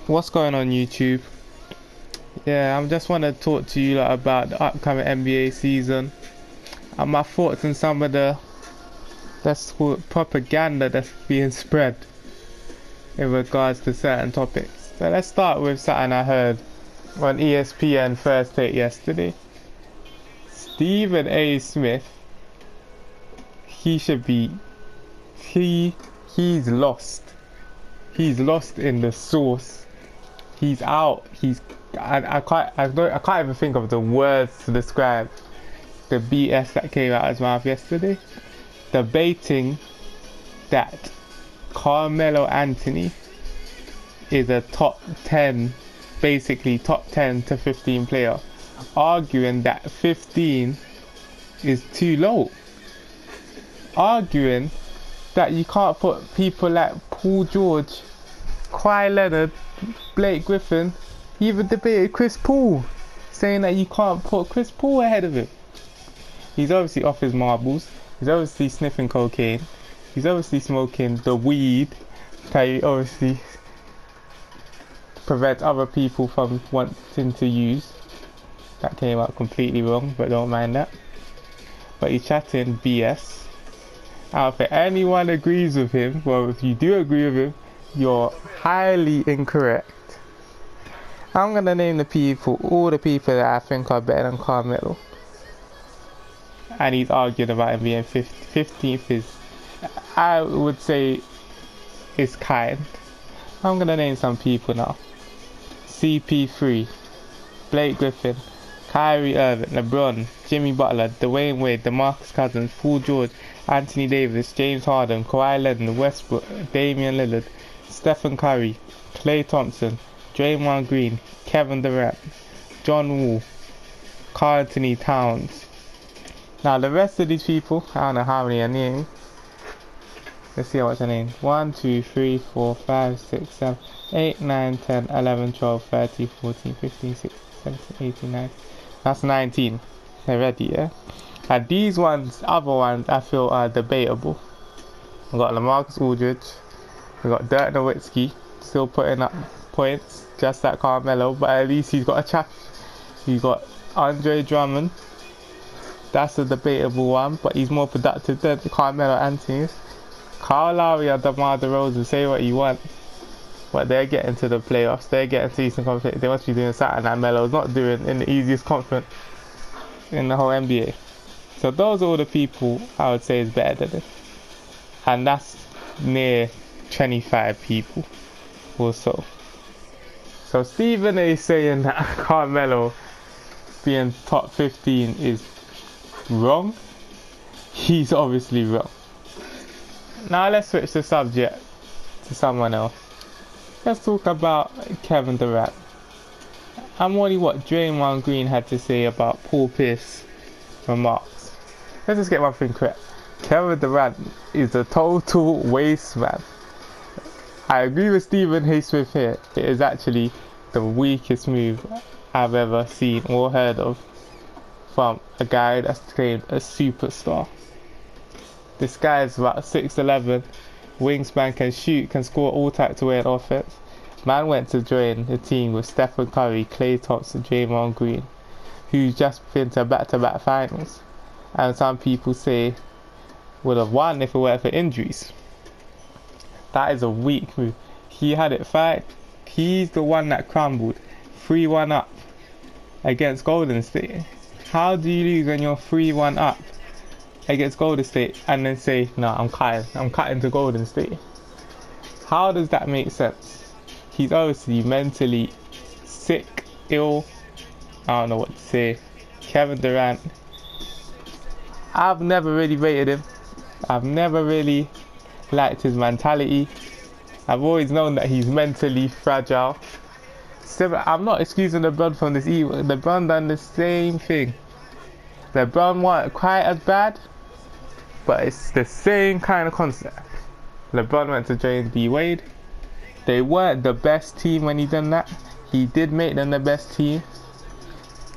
What's going on YouTube? Yeah, I just want to talk to you about the upcoming NBA season and my thoughts on some of the propaganda that's being spread in regards to certain topics. So let's start with something I heard on ESPN First Take yesterday. Stephen A. Smith, he should be he's lost. He's lost in the sauce. He's out. I can't even think of the words to describe the BS that came out of his mouth yesterday. Debating that Carmelo Anthony is a top 10, basically top 10 to 15 player, arguing that 15 is too low, arguing that you can't put people like Paul George, Kawhi Leonard, Blake Griffin, even debated Chris Paul, saying that you can't put Chris Paul ahead of him. He's obviously off his marbles. He's obviously sniffing cocaine. He's obviously smoking the weed that he obviously prevents other people from wanting to use. That came out completely wrong, but don't mind that. But he's chatting BS. I don't think anyone agrees with him. Well, if you do agree with him, you're highly incorrect. I'm gonna name the people, all the people that I think are better than Carmelo. And he's arguing about him being 15th is, I would say, is kind. I'm gonna name some people now. CP3, Blake Griffin, Kyrie Irving, LeBron, Jimmy Butler, Dwayne Wade, DeMarcus Cousins, Paul George, Anthony Davis, James Harden, Kawhi Leonard, Westbrook, Damian Lillard, Stephen Curry, Klay Thompson, Draymond Green, Kevin Durant, John Wall, Karl Anthony Towns. Now the rest of these people, I don't know how many are named. Let's see what's her name. 1, 2, 3, 4, 5, 6, 7, 8, 9, 10, 11, 12, 13, 14, 15, 16, 17, 18, 19. That's 19. Already, yeah? And these ones, other ones, I feel are debatable. We've got LaMarcus Aldridge. We've got Dirk Nowitzki, still putting up points, just like Carmelo, but at least he's got a chap. He's got Andre Drummond. That's a debatable one, but he's more productive than Carmelo Anthony. Kyle Lowry and DeMar DeRozan, say what you want, but they're getting to the playoffs. They're getting to Eastern Conference. They must be doing something that Melo's not doing in the easiest conference in the whole NBA. So those are all the people I would say is better than him, and that's near 25 people or so. So Stephen A saying that Carmelo being top 15 is wrong. He's obviously wrong. Now let's switch the subject to someone else. Let's talk about Kevin Durant. I'm wondering what Draymond Green had to say about Paul Pierce's remarks. Let's just get one thing correct. Kevin Durant is a total waste man. I agree with Stephen A. Smith here. It is actually the weakest move I've ever seen or heard of from a guy that's claimed a superstar. This guy is about 6'11", wingspan, can shoot, can score all types of weird offense. Man went to join the team with Stephen Curry, Klay Thompson, Draymond Green, who's just been to back-to-back finals, and some people say would have won if it weren't for injuries. That is a weak move. He had it fight. He's the one that crumbled, 3-1 up against Golden State. How do you lose when you're 3-1 up against Golden State and then say, no, I'm cutting to Golden State? How does that make sense? He's obviously mentally sick, ill. I don't know what to say. Kevin Durant, I've never really rated him. I've never really liked his mentality. I've always known that he's mentally fragile. I'm not excusing LeBron from this either. LeBron done the same thing. LeBron wasn't quite as bad, but it's the same kind of concept. LeBron went to join D Wade. They weren't the best team when he done that. He did make them the best team.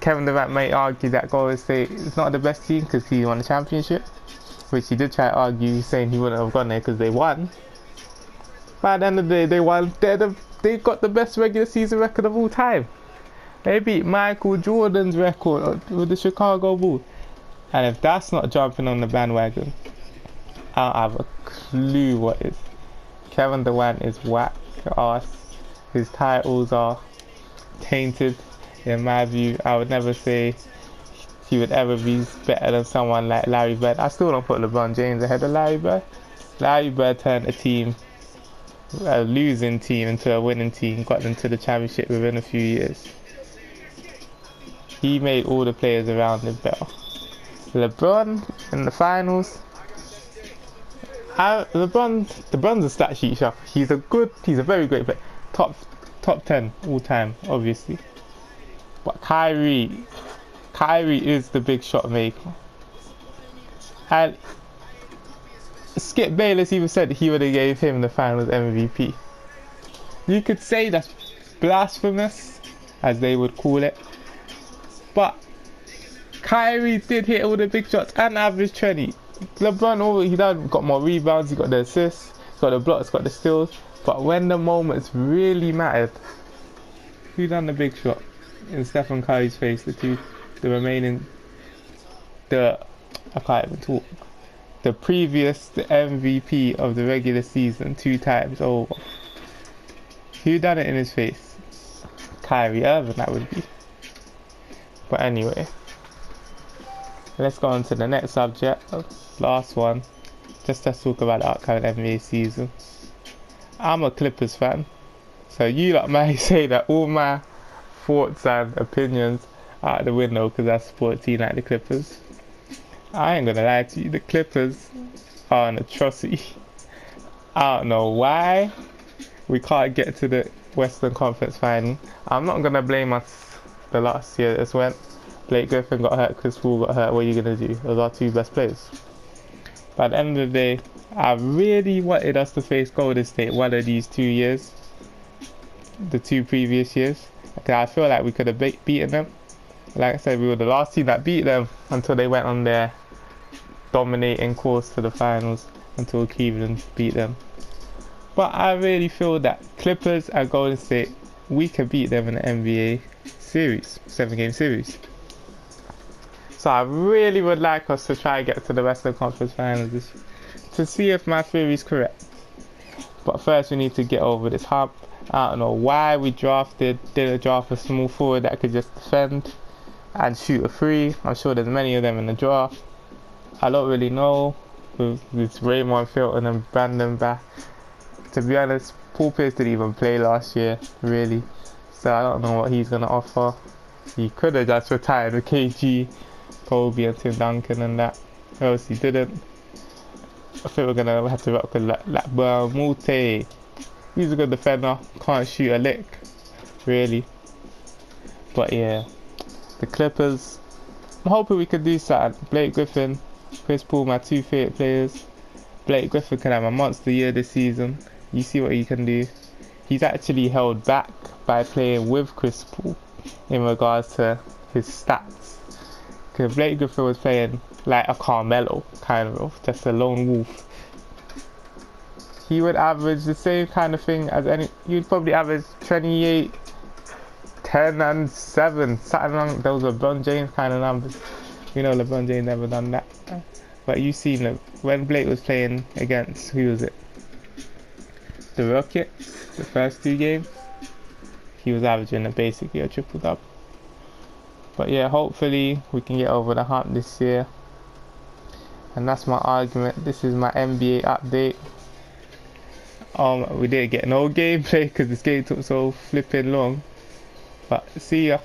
Kevin Durant may argue that Golden State is not the best team because he won the championship, which he did try to argue, saying he wouldn't have gone there because they won. By the end of the day, they won. They got the best regular season record of all time. They beat Michael Jordan's record with the Chicago Bulls. And if that's not jumping on the bandwagon, I don't have a clue what is. Kevin Durant is whack ass. His titles are tainted in my view. I would never say he would ever be better than someone like Larry Bird. I still don't put LeBron James ahead of Larry Bird. Larry Bird turned a losing team into a winning team, got them to the championship within a few years. He made all the players around him better. LeBron in the finals. LeBron's a stat sheet shark. He's a very great player. Top 10 all time, obviously. But Kyrie is the big shot maker. And Skip Bayless even said he would have gave him the finals MVP. You could say that's blasphemous, as they would call it. But Kyrie did hit all the big shots and averaged 20. LeBron, he got more rebounds, he got the assists, got the blocks, got the steals. But when the moments really mattered, who done the big shot? In Stephen Curry's face, I can't even talk. The MVP of the regular season 2 times over. Who done it in his face? Kyrie Irving, that would be. But anyway, let's go on to the next subject, last one. Just let's talk about the upcoming NBA season. I'm a Clippers fan, so you lot might say that all my thoughts and opinions are out the window because I support a team like the Clippers. I ain't gonna lie to you, the Clippers are an atrocity. I don't know why we can't get to the Western Conference final. I'm not gonna blame us the last year that's went. Blake Griffin got hurt, Chris Paul got hurt. What are you gonna do? Those are 2 best players. But at the end of the day, I really wanted us to face Golden State one of these 2 years. The 2 previous years. Okay, I feel like we could have beaten them. Like I said, we were the last team that beat them until they went on their dominating course to the finals until Cleveland beat them. But I really feel that Clippers and Golden State, we can beat them in the NBA series, 7-game series. So I really would like us to try and get to the Western Conference Finals to see if my theory is correct. But first we need to get over this hump. I don't know why we didn't draft a small forward that could just defend and shoot a 3. I'm sure there's many of them in the draft. I don't really know. It's Raymond Felton and Brandon Bass. To be honest, Paul Pierce didn't even play last year, really. So I don't know what he's going to offer. He could have just retired with KG, Kobe and Tim Duncan and that. Else he didn't. I think we're going to have to rock with Blackburn, Multe. He's a good defender, can't shoot a lick, really. But yeah, the Clippers, I'm hoping we could do something. Blake Griffin, Chris Paul, my 2 favourite players. Blake Griffin can have a monster year this season. You see what he can do. He's actually held back by playing with Chris Paul in regards to his stats. Because Blake Griffin was playing like a Carmelo, kind of, just a lone wolf. He would average the same kind of thing as you'd probably average 28, 10 and 7, something along those LeBron James kind of numbers. You know LeBron James never done that. But you seen it when Blake was playing against, who was it? The Rockets, the first 2 games. He was averaging basically a triple-double. But yeah, hopefully we can get over the hump this year. And that's my argument. This is my NBA update. We didn't get no gameplay because this game took so flipping long. But see ya.